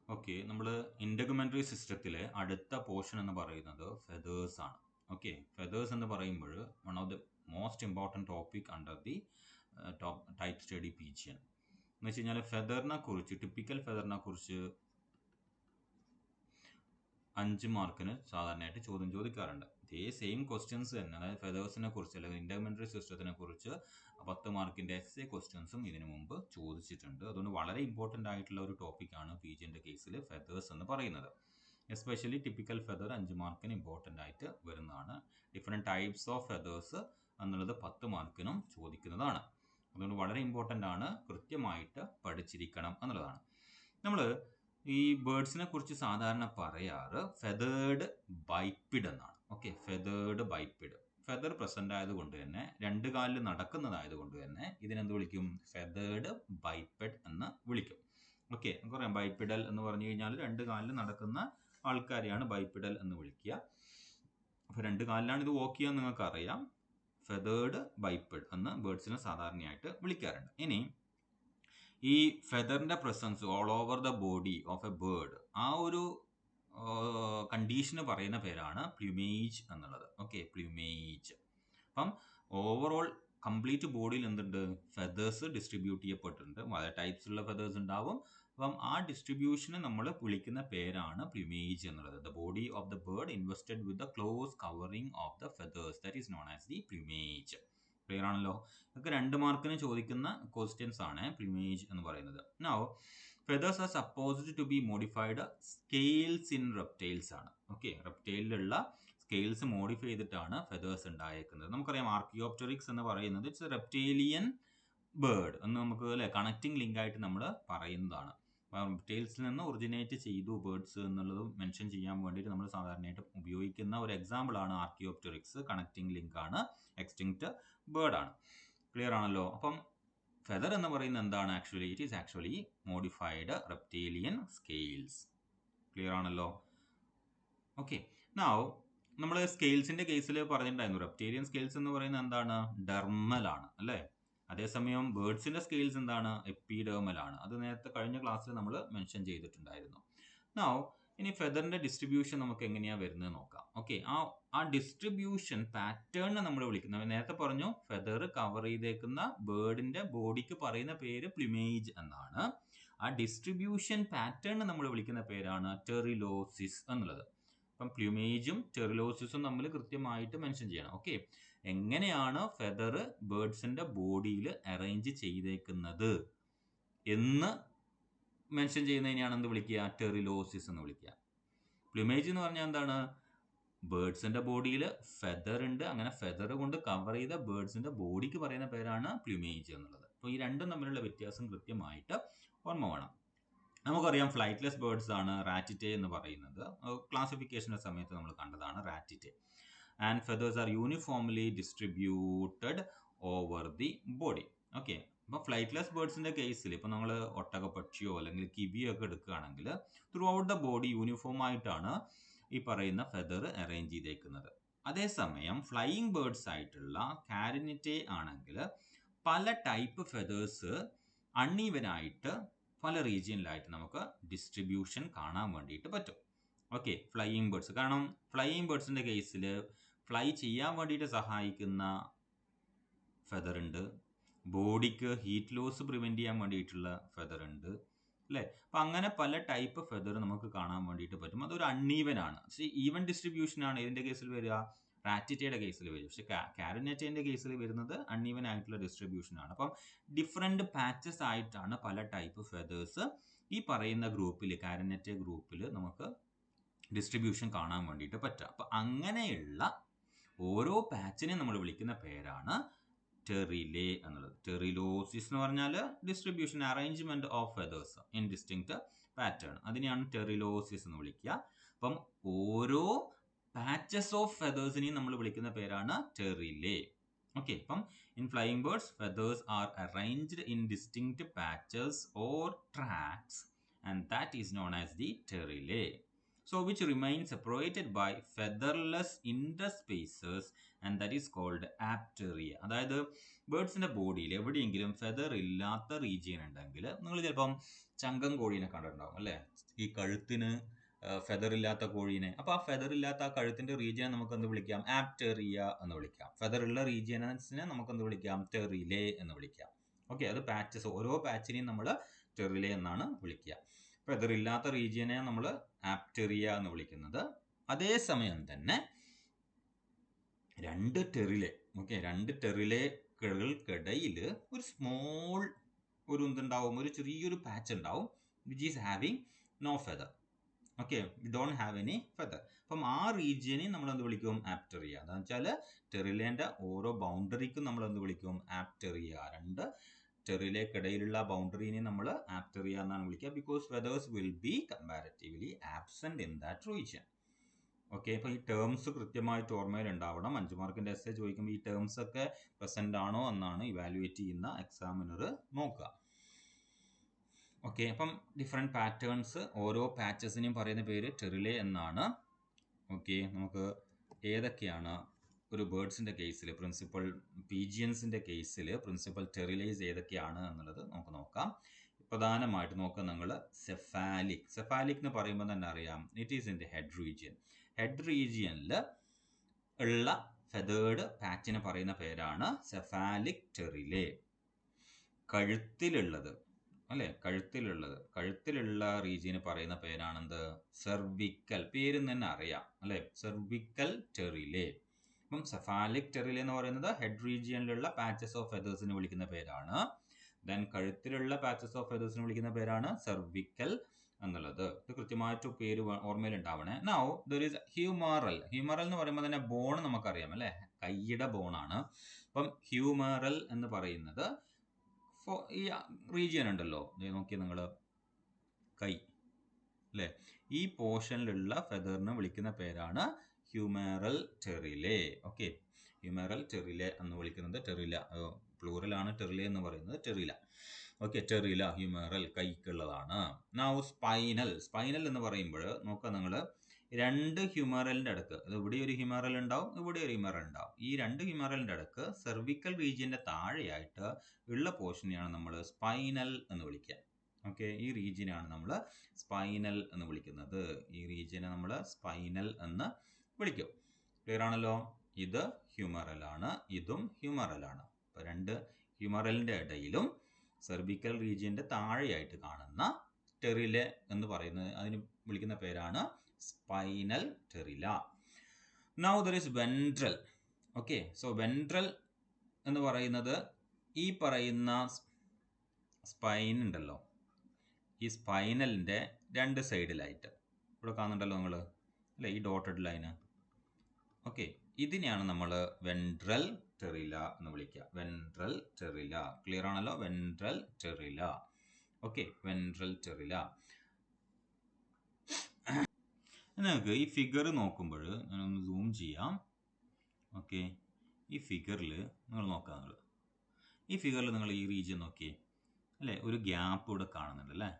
Okay, നമ്മൾ ഇൻഡഗുമെന്ററി സിസ്റ്റത്തിലെ അടുത്ത പോർഷൻ എന്ന് പറയുന്നത് ഫെതേഴ്സ് ആണ്. ഓക്കെ, ഫെതേഴ്സ് എന്ന് പറയുമ്പോൾ one of the most important topic under the type study PGN എന്ന് വെച്ച് കഴിഞ്ഞാൽ ഫെദറിനെ കുറിച്ച്, ടിപ്പിക്കൽ ഫെദറിനെ കുറിച്ച് 5 മാർക്കിന് സാധാരണയായിട്ട് ചോദ്യം ചോദിക്കാറുണ്ട്. ഇതേ സെയിം ക്വസ്റ്റ്യൻസ് തന്നെ, അതായത് ഫെതേഴ്സിനെ കുറിച്ച് അല്ലെങ്കിൽ ഇൻഡഗുമെന്ററി സിസ്റ്റത്തിനെ കുറിച്ച് 10 മാർക്കിന്റെ എസ്സേ ക്വസ്റ്റ്യൻസും ഇതിനു മുമ്പ് ചോദിച്ചിട്ടുണ്ട്. അതുകൊണ്ട് വളരെ ഇമ്പോർട്ടൻ്റ് ആയിട്ടുള്ള ഒരു ടോപ്പിക്കാണ് PGന്റെ കേസിൽ ഫെതേഴ്സ് എന്ന് പറയുന്നത്. എസ്പെഷ്യലി ടിപ്പിക്കൽ ഫെദർ 5 മാർക്കിന് ഇമ്പോർട്ടൻ്റ് ആയിട്ട് വരുന്നതാണ്. ഡിഫറെൻറ്റ് ടൈപ്സ് ഓഫ് ഫെതേഴ്സ് എന്നുള്ളത് 10 മാർക്കിനും ചോദിക്കുന്നതാണ്. അതുകൊണ്ട് വളരെ ഇമ്പോർട്ടൻ്റ് ആണ്, കൃത്യമായിട്ട് പഠിച്ചിരിക്കണം എന്നുള്ളതാണ്. നമ്മൾ ഈ ബേർഡ്സിനെ കുറിച്ച് സാധാരണ പറയാറ് ഫെതേർഡ് ബൈപ്പിഡ് എന്നാണ്. Okay, feathered biped. Feather present ആയതുകൊണ്ട് തന്നെ, 2 കാലിൽ നടക്കുന്നതായത് കൊണ്ട് തന്നെ ഇതിനെന്ത് വിളിക്കും? ഫെതേർഡ് ബൈപ്പഡ് എന്ന് വിളിക്കും. ഓക്കെ, നമുക്കറിയാം ബൈപ്പിഡൽ എന്ന് പറഞ്ഞു കഴിഞ്ഞാൽ 2 കാലിൽ നടക്കുന്ന ആൾക്കാരെയാണ് ബൈപ്പിഡൽ എന്ന് വിളിക്കുക. അപ്പോൾ 2 കാലിലാണ് ഇത് വോക്ക് ചെയ്യാൻ നിങ്ങൾക്ക് അറിയാം. ഫെതേർഡ് ബൈപ്പിഡ് എന്ന് ബേർഡ്സിനെ സാധാരണയായിട്ട് വിളിക്കാറുണ്ട്. ഇനി ഈ ഫെദറിന്റെ presence all over the body of a bird, ആ ഒരു കണ്ടീഷന് പറയുന്ന പേരാണ് പ്ലൂമേജ് എന്നുള്ളത്. Okay, plumage. അപ്പം ഓവറോൾ കംപ്ലീറ്റ് ബോഡിയിൽ എന്തുണ്ട്? ഫെദേഴ്സ് ഡിസ്ട്രിബ്യൂട്ട് ചെയ്യപ്പെട്ടിട്ടുണ്ട്. വളരെ ടൈപ്സ് ഉള്ള ഫെദേഴ്സ് ഉണ്ടാവും. അപ്പം ആ ഡിസ്ട്രിബ്യൂഷനെ നമ്മൾ വിളിക്കുന്ന പേരാണ് പ്ലൂമേജ് എന്നുള്ളത്. The body of the bird invested with the close covering of the feathers, that is known as the plumage. Clear ആണല്ലോ? ഇതൊക്കെ 2 മാർക്കിന് ചോദിക്കുന്ന ക്വസ്റ്റ്യൻസ് ആണ് പ്ലൂമേജ് എന്ന് പറയുന്നത്. Now feathers are supposed to be modified scales in reptiles ആണ്. Okay, റെപ്റ്റൈലിലുള്ള scales modify ചെയ്തിട്ടാണ് ഫെദേഴ്സ് ഉണ്ടായേക്കുന്നത്. നമുക്കറിയാം ആർക്കിയോപ്റ്ററിക്സ് എന്ന് പറയുന്നത് ഇറ്റ്സ് എ റെപ്റ്റേലിയൻ ബേർഡ് എന്ന് നമുക്ക് അല്ലെ കണക്റ്റിംഗ് ലിങ്ക് ആയിട്ട് നമ്മൾ പറയുന്നതാണ്. റെപ്റ്റൈൽസിൽ നിന്ന് ഒറിജിനേറ്റ് ചെയ്തു ബേർഡ്സ് എന്നുള്ളത് മെൻഷൻ ചെയ്യാൻ വേണ്ടിയിട്ട് നമ്മൾ സാധാരണയായിട്ട് ഉപയോഗിക്കുന്ന ഒരു എക്സാമ്പിൾ ആണ് ആർക്കിയോപ്റ്ററിക്സ്. കണക്റ്റിംഗ് ലിങ്ക് ആണ്, എക്സ്റ്റിങ്ക്റ്റ് ബേർഡ് ആണ്. ക്ലിയർ ആണല്ലോ? അപ്പം ഫെദർ എന്ന് പറയുന്നത് എന്താണ്? Actually it is actually modified reptilian scales. Clear ആണല്ലോ? ഓക്കെ, നൗ നമ്മൾ സ്കെയിൽസിന്റെ കേസിൽ പറഞ്ഞിട്ടുണ്ടായിരുന്നു റെപ്റ്റേലിയൻ സ്കെയിൽസ് എന്ന് പറയുന്നത് എന്താണ്? ഡെർമൽ ആണ് അല്ലേ? അതേസമയം ബേർഡ്സിന്റെ സ്കെയിൽസ് എന്താണ്? എപ്പിഡെർമൽ ആണ്. അത് നേരത്തെ കഴിഞ്ഞ ക്ലാസ്സിൽ നമ്മൾ മെൻഷൻ ചെയ്തിട്ടുണ്ടായിരുന്നു. നൗ ഇനി ഫെദറിന്റെ ഡിസ്ട്രിബ്യൂഷൻ നമുക്ക് എങ്ങനെയാ വരുന്നത് നോക്കാം. ഓക്കെ, ആ ഡിസ്ട്രിബ്യൂഷൻ പാറ്റേൺ നമ്മൾ വിളിക്കുന്നത്, നേരത്തെ പറഞ്ഞു ഫെദർ കവർ ചെയ്തേക്കുന്ന ബേർഡിന്റെ ബോഡിക്ക് പറയുന്ന പേര് പ്ലൂമേജ് എന്നാണ്. ആ ഡിസ്ട്രിബ്യൂഷൻ പാറ്റേൺ നമ്മൾ വിളിക്കുന്ന പേരാണ് ടെറിലോസിസ് എന്നുള്ളത്. അപ്പം പ്ലൂമേജും ടെറിലോസിസും നമ്മൾ കൃത്യമായിട്ട് മെൻഷൻ ചെയ്യണം. ഓക്കെ, എങ്ങനെയാണ് ഫെദർ ബേർഡ്സിന്റെ ബോഡിയിൽ അറേഞ്ച് ചെയ്തേക്കുന്നത് എന്ന് മെൻഷൻ ചെയ്യുന്നതിനെയാണ് എന്ത് വിളിക്കുക? ടെറിലോസിസ് എന്ന് വിളിക്കുക. പ്ലൂമേജ് എന്ന് പറഞ്ഞാൽ എന്താണ്? ബേർഡ്സിന്റെ ബോഡിയിൽ ഫെദർ ഉണ്ട്, അങ്ങനെ ഫെദർ കൊണ്ട് കവർ ചെയ്ത ബേർഡ്സിന്റെ ബോഡിക്ക് പറയുന്ന പേരാണ് പ്ലൂമേജ് എന്നുള്ളത്. അപ്പോൾ ഈ രണ്ടും തമ്മിലുള്ള വ്യത്യാസം കൃത്യമായിട്ട് ഓർമ്മ വേണം. നമുക്കറിയാം ഫ്ലൈറ്റ്ലെസ് ബേർഡ്സ് ആണ് റാറ്റിറ്റെ എന്ന് പറയുന്നത്. ക്ലാസിഫിക്കേഷന്റെ സമയത്ത് നമ്മൾ കണ്ടതാണ് ratitae. And feathers are uniformly distributed over the body. Okay, അപ്പോൾ ഫ്ലൈറ്റ്ലെസ് ബേർഡ്സിന്റെ കേസിൽ ഇപ്പോൾ നമ്മൾ ഒട്ടകപ്പക്ഷിയോ അല്ലെങ്കിൽ കിവിയോ ഒക്കെ എടുക്കുകയാണെങ്കിൽ throughout the body uniform ആയിട്ടാണ് ഈ പറയുന്ന ഫെദർ അറേഞ്ച് ചെയ്തേക്കുന്നത്. അതേസമയം ഫ്ലൈയിങ് ബേർഡ്സ് ആയിട്ടുള്ള കാരിനിറ്റെ ആണെങ്കിൽ പല ടൈപ്പ് ഫെദേഴ്സ് അൺഈവൻ ആയിട്ട് പല റീജിയനിലായിട്ട് നമുക്ക് ഡിസ്ട്രിബ്യൂഷൻ കാണാൻ വേണ്ടിയിട്ട് പറ്റും. ഓക്കെ, ഫ്ലൈയിങ് ബേർഡ്സ്, കാരണം ഫ്ലൈയിങ് ബേർഡ്സിന്റെ കേസിൽ ഫ്ലൈ ചെയ്യാൻ വേണ്ടിയിട്ട് സഹായിക്കുന്ന ഫെദർ ഉണ്ട്, ബോഡിക്ക് ഹീറ്റ് ലോസ് പ്രിവെന്റ് ചെയ്യാൻ വേണ്ടിയിട്ടുള്ള ഫെദർ ഉണ്ട് അല്ലേ? അപ്പം അങ്ങനെ പല ടൈപ്പ് ഫെദർ നമുക്ക് കാണാൻ വേണ്ടിയിട്ട് പറ്റും. അതൊരു അൺഈവൻ ആണ്. പക്ഷേ ഈവൻ ഡിസ്ട്രിബ്യൂഷൻ ആണ് ഇതിന്റെ കേസിൽ വരിക, റാറ്റിറ്റയുടെ കേസിൽ വരും. പക്ഷെ കാരിനെറ്റയുടെ കേസിൽ വരുന്നത് അൺഈവൻ ആയിട്ടുള്ള ഡിസ്ട്രിബ്യൂഷൻ ആണ്. അപ്പം ഡിഫറെന്റ് പാച്ചസ് ആയിട്ടാണ് പല ടൈപ്പ് ഫെദേഴ്സ് ഈ പറയുന്ന ഗ്രൂപ്പിൽ, കാരിനെറ്റെ ഗ്രൂപ്പിൽ നമുക്ക് ഡിസ്ട്രിബ്യൂഷൻ കാണാൻ വേണ്ടിയിട്ട് പറ്റുക. അപ്പം അങ്ങനെയുള്ള ഓരോ പാച്ചിനെ നമ്മൾ വിളിക്കുന്ന പേരാണ് ടെറിലെ എന്നുള്ളത്. ടെറിലോസിസ് എന്ന് പറഞ്ഞാൽ distribution, arrangement of feathers in distinct pattern, അതിനെയാണ് ടെറിലോസിസ് എന്ന് വിളിക്കുക. അപ്പം ഓരോ പാച്ചസ് ഓഫ് ഫെദേഴ്സിനെയും നമ്മൾ വിളിക്കുന്ന പേരാണ് ടെറിലെ. ഓക്കെ, അപ്പം in flying birds feathers are arranged in distinct patches or tracts and that is known as the pterylae. So which remain separated by featherless interspaces and that is called apteria. അതായത് ബേർഡ്സിന്റെ ബോഡിയിൽ എവിടെയെങ്കിലും feather ഇല്ലാത്ത region ഉണ്ടെങ്കിൽ നിങ്ങൾ ചിലപ്പം ചങ്കൻ കോഴീനെ കണ്ടിട്ടുണ്ടാവും അല്ലേ, ഈ കഴുത്തിന് ഫെദർ ഇല്ലാത്ത കോഴീനെ. അപ്പൊ ആ ഫെദർ ഇല്ലാത്ത ആ കഴുത്തിന്റെ റീജിയനെ നമുക്ക് എന്ത് വിളിക്കാം? ആപ്റ്റെറിയ എന്ന് വിളിക്കാം. ഫെദർ ഉള്ള റീജിയനെ നമുക്ക് എന്ത് വിളിക്കാം? ടെറിലെ എന്ന് വിളിക്കാം. ഓക്കെ, അത് പാച്ചസ്, ഓരോ പാച്ചിനെയും നമ്മൾ ടെറിലെ എന്നാണ് വിളിക്കുക. ഫെദർ ഇല്ലാത്ത റീജിയനെ നമ്മൾ ആപ്റ്റെറിയ എന്ന് വിളിക്കുന്നത്. അതേസമയം തന്നെ രണ്ട് ടെറിലെ ടെറിലകൾക്കിടയിൽ ഒരു സ്മോൾ എന്തുണ്ടാവും, ഒരു ചെറിയൊരു പാച്ച് ഉണ്ടാവും, which is having no feather. Okay, we don't have any feather. അപ്പം ആ റീജിയനെ നമ്മൾ എന്ത് വിളിക്കും? ആപ്റ്റെറിയ. എന്താണെന്ന് വെച്ചാൽ ടെറിലേന്റെ ഓരോ ബൗണ്ടറിക്കും നമ്മൾ എന്ത് വിളിക്കും? ആപ്റ്റെറിയ. രണ്ട് ടെറിലേക്കിടയിലുള്ള ബൗണ്ടറിനെ നമ്മൾ ആപ്റ്റെറിയ എന്നാണ് വിളിക്കുക. Because feathers will be comparatively absent in that region. Okay, അപ്പോൾ ഈ ടേംസ് കൃത്യമായിട്ട് ഓർമ്മയിൽ ഉണ്ടാവണം. 5 മാർക്കിന്റെ എസ്സേ ചോദിക്കുമ്പോൾ ഈ ടേംസ് ഒക്കെ പ്രസന്റ് ആണോ എന്നാണ് ഇവാലുവേറ്റ് ചെയ്യുന്ന എക്സാമിനർ നോക്കുക. ഓക്കെ, അപ്പം ഡിഫറെൻറ്റ് പാറ്റേൺസ്, ഓരോ പാച്ചസിനെയും പറയുന്ന പേര് ടെറിലെ എന്നാണ്. ഓക്കെ, നമുക്ക് ഏതൊക്കെയാണ് ഒരു ബേർഡ്സിൻ്റെ കേസിൽ, പ്രിൻസിപ്പൽ പീജിയൻസിൻ്റെ കേസിൽ പ്രിൻസിപ്പൽ ടെറിലേസ് ഏതൊക്കെയാണ് എന്നുള്ളത് നമുക്ക് നോക്കാം. പ്രധാനമായിട്ട് നോക്കുക നിങ്ങൾ സെഫാലിക് എന്ന് പറയുമ്പോൾ തന്നെ അറിയാം, it is in the head region. Head റീജിയനിൽ ഉള്ള ഫെതേർഡ് പാച്ചിനെ പറയുന്ന പേരാണ് സെഫാലിക് ടെറിലെ. കഴുത്തിലുള്ളത് അല്ലെ, കഴുത്തിലുള്ള റീജിയന് പറയുന്ന പേരാണെന്ത്? സെർവിക്കൽ. പേര് തന്നെ അറിയാം അല്ലെ, സെർവിക്കൽ ടെറിലെ. അപ്പം സെഫാലിക് ടെറിലെ എന്ന് പറയുന്നത് ഹെഡ് റീജിയനിലുള്ള പാച്ചസ് ഓഫ് ഫെദേഴ്സിന് വിളിക്കുന്ന പേരാണ്. ദെൻ കഴുത്തിലുള്ള പാച്ചസ് ഓഫ് ഫെദേഴ്സിന് വിളിക്കുന്ന പേരാണ് സെർവിക്കൽ എന്നുള്ളത്. ഇത് കൃത്യമായിട്ട് പേര് ഓർമ്മയിൽ ഉണ്ടാവണേ. Now there is humeral. Humeral എന്ന് പറയുമ്പോൾ തന്നെ ബോൺ നമുക്കറിയാം അല്ലെ, കൈയുടെ ബോണാണ്. അപ്പം ഹ്യൂമറൽ എന്ന് പറയുന്നത് ഈ റീജിയൻ ഉണ്ടല്ലോ, നോക്കിയാൽ നിങ്ങൾ കൈ അല്ലേ, ഈ പോർഷനിലുള്ള ഫെദറിനെ വിളിക്കുന്ന പേരാണ് humeral pterylae. Okay, humeral pterylae എന്ന് വിളിക്കുന്നത് ടെറില, പ്ലൂറലാണ് ടെറിലെ എന്ന് പറയുന്നത് ടെറില. ഓക്കെ, ടെറില ഹ്യൂമറൽ കൈക്കുള്ളതാണ്. നൗ സ്പൈനൽ എന്ന് പറയുമ്പോൾ നോക്കുക നിങ്ങൾ, രണ്ട് ഹ്യൂമറലിന്റെ അടുക്ക്, ഇവിടെ ഒരു ഹ്യൂമറൽ ഉണ്ടാവും, ഇവിടെ ഒരു ഹ്യൂമറൽ ഉണ്ടാവും. ഈ രണ്ട് ഹ്യൂമറലിന്റെ അടുക്ക് സെർവിക്കൽ റീജിയന്റെ താഴെയായിട്ട് ഉള്ള പോർഷനെയാണ് നമ്മൾ സ്പൈനൽ എന്ന് വിളിക്കുക. ഓക്കെ, ഈ റീജിയനാണ് നമ്മൾ സ്പൈനൽ എന്ന് വിളിക്കുന്നത്. ഈ റീജിയനെ നമ്മൾ സ്പൈനൽ എന്ന് വിളിക്കും. ക്ലിയർ ആണല്ലോ? ഇത് ഹ്യൂമറലാണ്, ഇതും ഹ്യൂമറലാണ്. അപ്പോൾ രണ്ട് ഹ്യൂമറലിന്റെ ഇടയിലും സെർവിക്കൽ റീജിയന്റെ താഴെയായിട്ട് കാണുന്ന ടെറിലെ എന്ന് പറയുന്നത്, അതിന് വിളിക്കുന്ന പേരാണ് spinal pteryla. Now there is ventral. Okay, so ventral എന്ന് പറയുന്നത് ഈ പറയുന്ന സ്പൈൻ ഉണ്ടല്ലോ, ഈ സ്പൈനലിന്റെ രണ്ട് സൈഡിലായിട്ട് ഇവിടെ കാണുന്നുണ്ടല്ലോ നിങ്ങൾ അല്ലെ, ഈ ഡോട്ടഡ് ലൈന്. ഓക്കെ, ഇതിനെയാണ് നമ്മൾ വെൻട്രൽ ടെറില എന്ന് വിളിക്കുക. Ventral pteryla. ക്ലിയർ ആണല്ലോ? Ventral pteryla. Okay, ventral pteryla. നിങ്ങൾക്ക് ഈ ഫിഗർ നോക്കുമ്പോൾ ഞാനൊന്ന് സൂം ചെയ്യാം. ഓക്കെ, ഈ ഫിഗറിൽ നിങ്ങൾ നോക്കാം. ഈ ഫിഗറിൽ നിങ്ങൾ ഈ റീജിയൻ നോക്കിയേ അല്ലേ, ഒരു ഗ്യാപ്പ് ഇവിടെ കാണുന്നുണ്ട് അല്ലേ,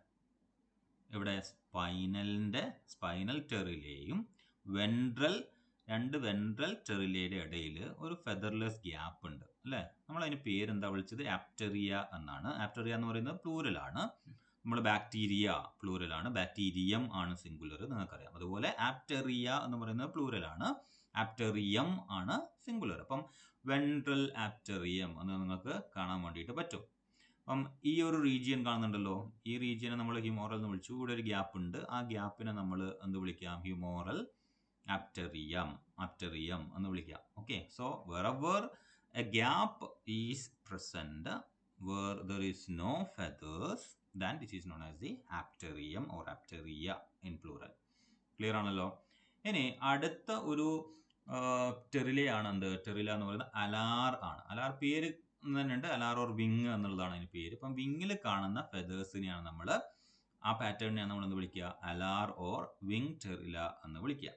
ഇവിടെ സ്പൈനൽ ടെറിലെയും രണ്ട് വെൻട്രൽ ടെറിലയുടെ ഇടയിൽ ഒരു ഫെദർലെസ് ഗ്യാപ്പ് ഉണ്ട് അല്ലേ. നമ്മൾ അതിന് പേരെന്താ വിളിച്ചത്? ആപ്റ്റെറിയ എന്നാണ്. ആപ്റ്റെറിയ എന്ന് പറയുന്നത് പ്ലൂരലാണ്. നമ്മൾ ബാക്ടീരിയ പ്ലൂരലാണ്, ബാക്ടീരിയം ആണ് സിംഗുലർ, നിങ്ങൾക്കറിയാം. അതുപോലെ ആപ്റ്റെറിയ എന്ന് പറയുന്നത് പ്ലൂരലാണ്, ആപ്റ്റെറിയം ആണ് സിംഗുലർ. അപ്പം വെൻട്രൽ ആപ്റ്റെറിയം എന്ന് നിങ്ങൾക്ക് കാണാൻ വേണ്ടിയിട്ട് പറ്റും. അപ്പം ഈ ഒരു റീജിയൻ കാണുന്നുണ്ടല്ലോ, ഈ റീജിയനെ നമ്മൾ ഹ്യൂമോറൽ എന്ന് വിളിച്ചു. ഇവിടെ ഒരു ഗ്യാപ്പ് ഉണ്ട്, ആ ഗ്യാപ്പിനെ നമ്മൾ എന്ത് വിളിക്കാം? ഹ്യൂമോറൽ ആപ്റ്റെറിയം എന്ന് വിളിക്കാം. Okay, so wherever a gap is present where there is no feathers, then this is known as the apterium or apteria in plural. Clear ആണല്ലോ? ഇനി അടുത്ത ഒരു ടെറിലയാണ് എന്ത്? ടെറില എന്ന് പറയുന്നത് അലാർ ആണ്. അലാർ പേര് തന്നെയുണ്ട്, അലാർ ഓർ വിങ് എന്നുള്ളതാണ് അതിന് പേര്. ഇപ്പം വിങ്ങിൽ കാണുന്ന ഫെദേഴ്സിനെയാണ് നമ്മൾ, ആ പാറ്റേണിനെയാണ് നമ്മൾ എന്ത് വിളിക്കുക? അലാർ ഓർ വിങ് ടെറില എന്ന് വിളിക്കുക.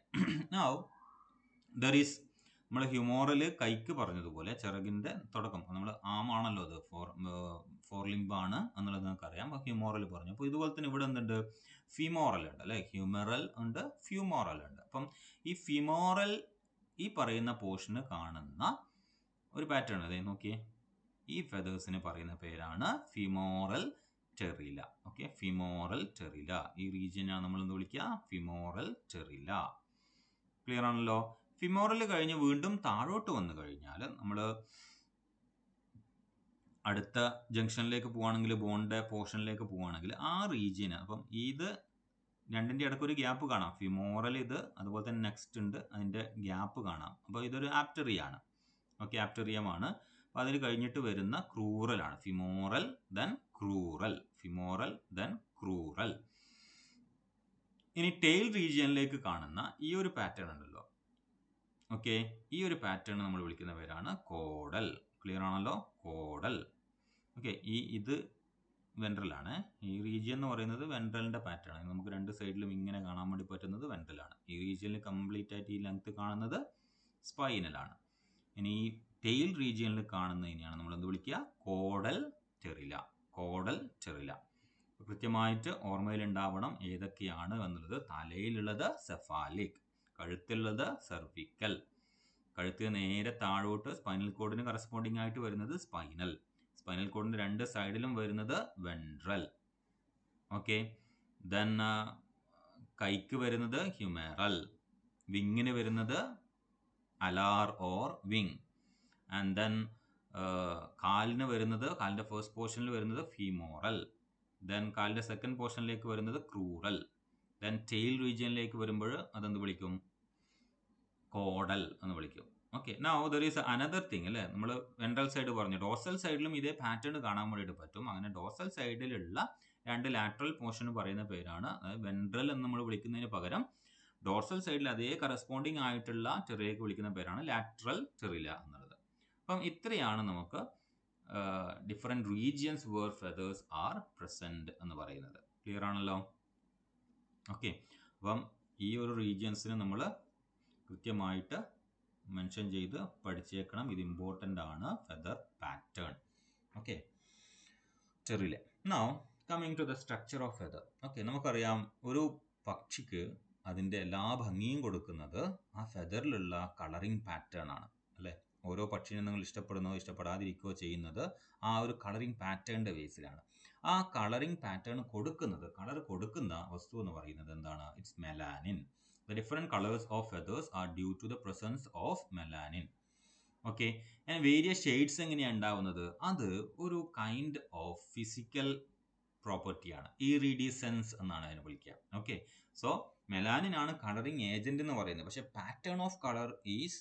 നൗ ദർ ഈസ് നമ്മൾ ഹ്യൂമോറൽ കൈക്ക് പറഞ്ഞതുപോലെ ചിറകിൻ്റെ തുടക്കം, നമ്മൾ ആമാണല്ലോ അത്, ഫോർ ലിംബാണ് എന്നുള്ളത് നമുക്കറിയാം. അപ്പോൾ ഹ്യൂമോറൽ പറഞ്ഞു. അപ്പോൾ ഇതുപോലെ തന്നെ ഇവിടെ എന്തുണ്ട്, ഫിമോറൽ ഉണ്ട് അല്ലേ, ഹ്യൂമറൽ ഉണ്ട്, ഫ്യൂമോറൽ ഉണ്ട്. അപ്പം ഈ ഫിമോറൽ ഈ പറയുന്ന പോർഷന് കാണുന്ന ഒരു പാറ്റേൺ അതെ നോക്കിയേ, ഈ ഫെതേഴ്സിന് പറയുന്ന പേരാണ് ഫിമോറൽ ടെറില. ഓക്കെ, ഫിമോറൽ ടെറില, ഈ റീജിയനാണ് നമ്മൾ എന്ത് വിളിക്കുക, ഫിമോറൽ ടെറില. ക്ലിയർ ആണല്ലോ. ഫിമോറൽ കഴിഞ്ഞ് വീണ്ടും താഴോട്ട് വന്നു കഴിഞ്ഞാൽ നമ്മൾ അടുത്ത ജംഗ്ഷനിലേക്ക് പോവുകയാണെങ്കിൽ, ബോണിൻ്റെ പോർഷനിലേക്ക് പോവുകയാണെങ്കിൽ ആ റീജിയൻ, അപ്പം ഇത് രണ്ടിൻ്റെ ഇടയ്ക്ക് ഒരു ഗ്യാപ്പ് കാണാം. ഫിമോറൽ ഇത്, അതുപോലെ തന്നെ നെക്സ്റ്റ് ഉണ്ട്, അതിൻ്റെ ഗ്യാപ്പ് കാണാം. അപ്പോൾ ഇതൊരു ആപ്റ്ററിയാണ്. ഓക്കെ, ആപ്റ്ററിയമാണ്. അപ്പോൾ അതിന് കഴിഞ്ഞിട്ട് വരുന്ന ക്രൂറലാണ്. Femoral then crural, femoral then crural. ഇനി ടെയിൽ റീജിയനിലേക്ക് കാണുന്ന ഈ ഒരു പാറ്റേൺ ഉണ്ടല്ലോ, ഓക്കെ, ഈ ഒരു പാറ്റേൺ നമ്മൾ വിളിക്കുന്ന പേരാണ് കോഡൽ. ക്ലിയർ ആണല്ലോ, കോഡൽ. ഓക്കെ, ഇത് വെൻട്രലാണ്. ഈ റീജിയൻ എന്ന് പറയുന്നത് വെൻട്രലിൻ്റെ പാറ്റേൺ ആണ്. നമുക്ക് രണ്ട് സൈഡിലും ഇങ്ങനെ കാണാൻ വേണ്ടി പറ്റുന്നത് വെൻട്രലാണ്. ഈ റീജിയനിൽ കംപ്ലീറ്റ് ആയിട്ട് ഈ ലെങ്ത് കാണുന്നത് സ്പൈനലാണ്. ഇനി ഈ ടെയിൽ റീജിയനിൽ കാണുന്നതിനെയാണ് നമ്മൾ എന്ത് വിളിക്കുക, കോഡൽ ടെറില, കോഡൽ ടെറില. കൃത്യമായിട്ട് ഓർമ്മയിലുണ്ടാവണം ഏതൊക്കെയാണ് എന്നുള്ളത്. തലയിലുള്ളത് സെഫാലിക്, കഴുത്തിലുള്ളത് സെർവിക്കൽ, കഴുത്തിന് നേരെ താഴോട്ട് സ്പൈനൽ കോഡിന് കറസ്പോണ്ടിങ് ആയിട്ട് വരുന്നത് സ്പൈനൽ, സ്പൈനൽ കോഡിൻ്റെ രണ്ട് സൈഡിലും വരുന്നത് വെൻട്രൽ. ഓക്കെ, ദെൻ കൈക്ക് വരുന്നത് ഹ്യൂമറൽ, വിങ്ങിന് വരുന്നത് അലാർ ഓർ വിങ്, ആൻഡ് ദെൻ കാലിന് വരുന്നത്, കാലിൻ്റെ ഫസ്റ്റ് പോർഷനിൽ വരുന്നത് ഫീമോറൽ, ദെൻ കാലിൻ്റെ സെക്കൻഡ് പോർഷനിലേക്ക് വരുന്നത് ക്രൂറൽ, ദെൻ ടെയിൽ റീജിയനിലേക്ക് വരുമ്പോൾ അതെന്ത് വിളിക്കും, കോഡൽ എന്ന് വിളിക്കും. Okay, now there is another thing അല്ലേ, നമ്മൾ വെൻട്രൽ സൈഡ് പറഞ്ഞു, ഡോർസൽ സൈഡിലും ഇതേ പാറ്റേൺ കാണാൻ വേണ്ടിയിട്ട് പറ്റും. അങ്ങനെ ഡോർസൽ സൈഡിലുള്ള രണ്ട് ലാറ്ററൽ പോർഷൻ പറയുന്ന പേരാണ്, അതായത് വെൻട്രൽ എന്ന് നമ്മൾ വിളിക്കുന്നതിന് പകരം ഡോർസൽ സൈഡിൽ അതേ കറസ്പോണ്ടിങ് ആയിട്ടുള്ള ടെറിലേക്ക് വിളിക്കുന്ന പേരാണ് ലാറ്ററൽ ടെറില എന്നുള്ളത്. അപ്പം ഇത്രയാണ് നമുക്ക് different regions where feathers are present എന്ന് പറയുന്നത്. ക്ലിയർ ആണല്ലോ. ഓക്കെ, അപ്പം ഈ ഒരു റീജിയൻസിന് നമ്മൾ കൃത്യമായിട്ട് മെൻഷൻ ചെയ്ത് പഠിച്ചേക്കണം. ഇത് ഇമ്പോർട്ടൻ്റ് ആണ്, feather pattern. Okay, pteryla. Now coming to the structure of feather. Okay, നമുക്കറിയാം ഒരു പക്ഷിക്ക് അതിൻ്റെ എല്ലാ ഭംഗിയും കൊടുക്കുന്നത് ആ ഫെദറിലുള്ള കളറിങ് പാറ്റേൺ ആണ് അല്ലേ. ഓരോ പക്ഷിനെ നിങ്ങൾ ഇഷ്ടപ്പെടുന്നോ ഇഷ്ടപ്പെടാതിരിക്കുകയോ ചെയ്യുന്നത് ആ ഒരു കളറിങ് പാറ്റേണിൻ്റെ ബേസിലാണ്. ആ കളറിങ് പാറ്റേൺ കൊടുക്കുന്നത്, കളർ കൊടുക്കുന്ന വസ്തു എന്ന് പറയുന്നത് എന്താണ്, it's melanin. The different colors of feathers are due to the presence of melanin. Okay, and various shades എങ്ങനെയാണ് ഉണ്ടാവുന്നത്, അത് ഒരു കൈൻഡ് ഓഫ് ഫിസിക്കൽ പ്രോപ്പർട്ടിയാണ്, ഇറിഡിസെൻസ് എന്നാണ് അതിനെ വിളിക്കുക. ഓക്കെ, സോ മെലാനിൻ ആണ് കളറിങ് ഏജന്റ് എന്ന് പറയുന്നത്. പക്ഷെ pattern of colour is